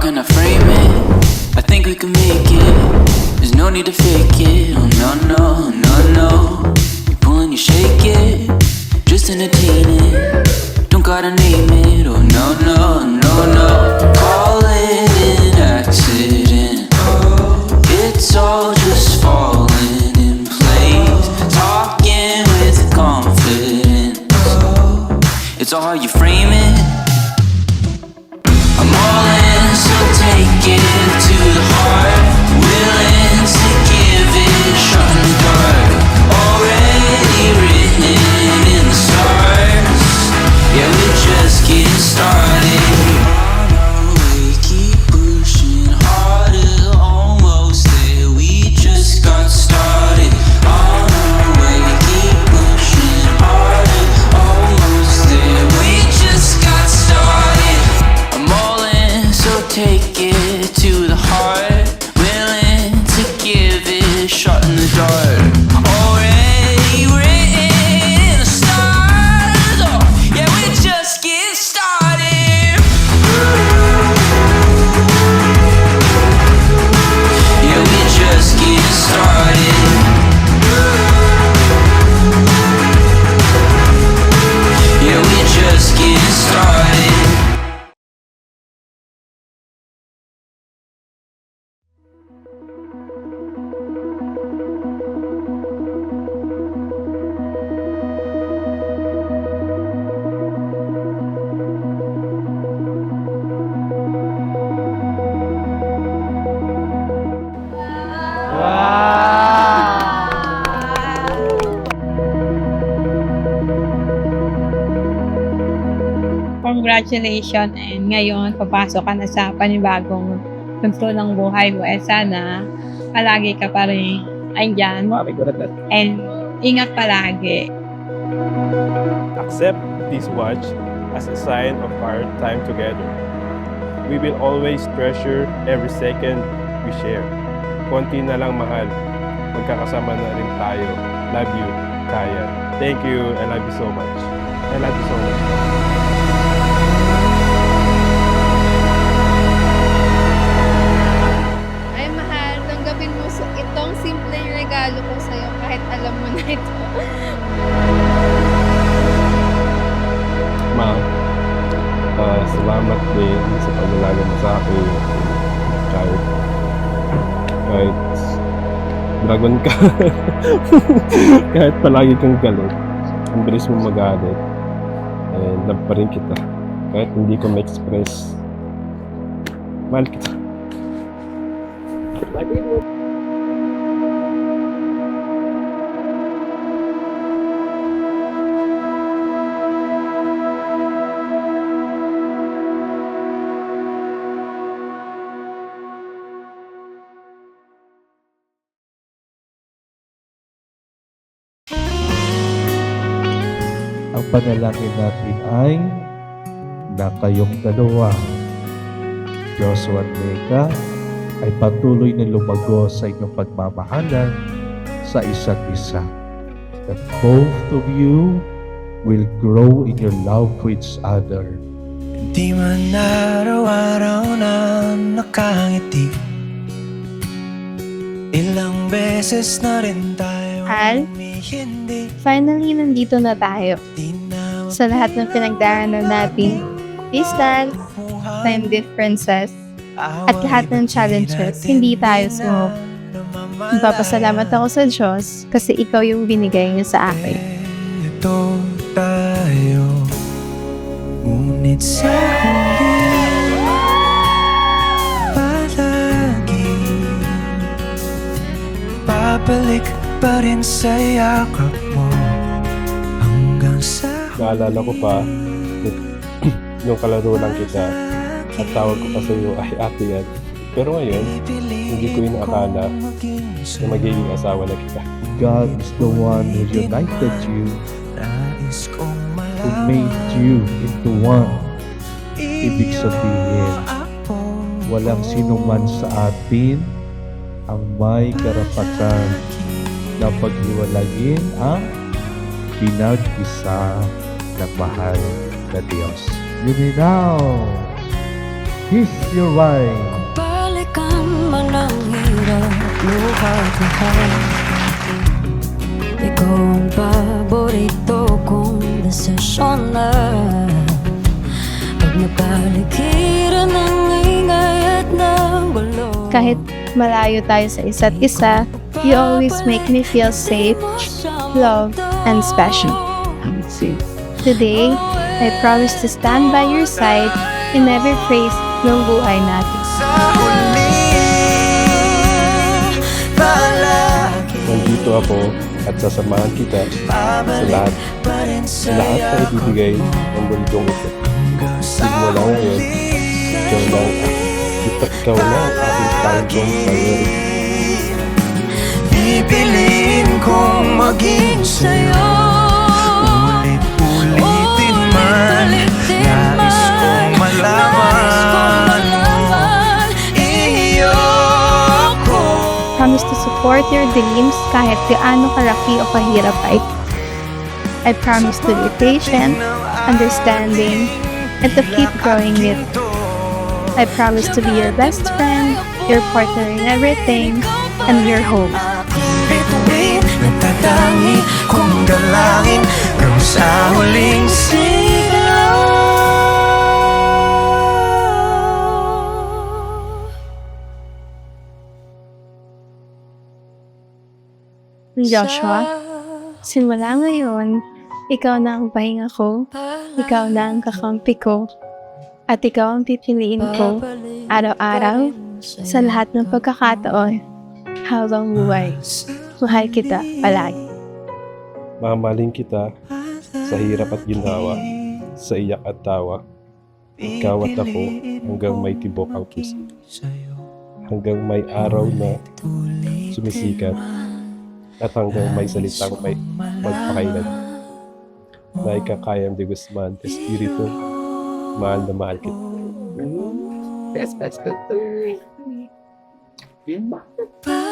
can I frame it? I think we can make it. There's no need to fake it. Oh no, no, no, no. You pull and you shake it, just entertain it. Don't gotta name it. Oh no, no, no, no. Call it an accident. It's all just falling in place. Talking with confidence. It's all how you frame it. I'm all in, so take it to the heart. Willing to give it a shot in the dark. Already written in the stars. Yeah, we're just getting started. We keep pushing harder, almost there. We just got started. On our way, keep pushing harder, almost there. We just got started. I'm all in, so take it to the heart. Willing to give it a shot in the dark. Already written in the stars. Oh, yeah, we just get started. Yeah, we just get started. Yeah, we just get started. Congratulations, and ngayon papasok ka na sa panibagong tugtog ng buhay mo. Sana palagi ka pa rin andyan and ingat palagi. Accept this watch as a sign of our time together. We will always treasure every second we share. Konti na lang mahal, magkakasama na rin tayo. Love you, Kaya. Thank you, I love you so much. I love you so much. Ay, mahal, tanggapin mo itong simpleng regalo ko sa'yo kahit alam mo na ito. Ma, salamat din sa pag-alaga mo sa akin. Kahit dragon ka. Kahit palagi kang galit. Ang bilis mo magalit. And love pa rin kita. Kahit hindi ko ma-express. Mahal kita. Lagi mo. Ang panalangin natin ay na kayong dalawa, Joshua at Mega, ay patuloy na lumago sa inyong pagmamahalan sa isa't isa. That both of you will grow in your love for each other. Di man araw-araw na nakangiti, ilang beses na rin tayo Al, humihindi. finally nandito na tayo. Di na Sa lahat ng pinagdaanan natin, distance, time differences, at lahat ng challenges, hindi tayo sumubok. Magpapasalamat ako sa Diyos kasi ikaw yung binigay niya sa akin. Ito tayo, ngunit sa huli, palagi babalik pa rin sa yakap mo hanggang sa Naalala ko pa, nung kalaro lang kita, at tawag ko pa sa iyo ay ate yan. Pero ngayon, hindi ko inaakala na magiging asawa na kita. God is the one who united you, nais kong who made you into one. Ibig sabihin, walang sinuman sa atin ang may karapatan na paghiwalayin ang pinag-isa na mahal na Diyos. You may now Kiss Your Wine. Balikan man ang hirap luha-luha. Ikaw ang paborito kong desisyon na pag napaligiran ng ingay at ng gulo. Kahit malayo tayo sa isa't isa, you always make me feel safe, loved, and special. Today, I promise to stand by your side in every phase ng buhay natin. Sa huli, palagi Nandito ako at sasamahan kita sa lahat. Lahat na ibibigay ng mundong ito. Simula ngayon, ikaw na ang aking tanging priority. Pipiliin kong maging sa'yo. Ulit-ulitin man, nais kong malaman iyo ko. Promise to support your dreams kahit gaano kalaki o kahirap ay. I promise to be patient, understanding, and to keep growing with. I promise to be your best friend, your partner in everything, and your home. Bituin, nagtatangi kong dalangin hanggang sa huling sigaw. Joshua, simula ngayon, ikaw na ang pahinga ko, ikaw na ang kakampi ko, at ikaw ang pipiliin ko araw-araw sa lahat ng pagkakataon habang buhay. Mahal kita palagi. Mamahalin kita sa hirap at ginhawa, sa iyak at tawa. Ikaw at ako hanggang may tibok ang puso. Hanggang may araw na sumisikat at hanggang may salitang may magpakailan. Na ikakayam de Guzman, Espiritu, mahal na mahal kita. Bye.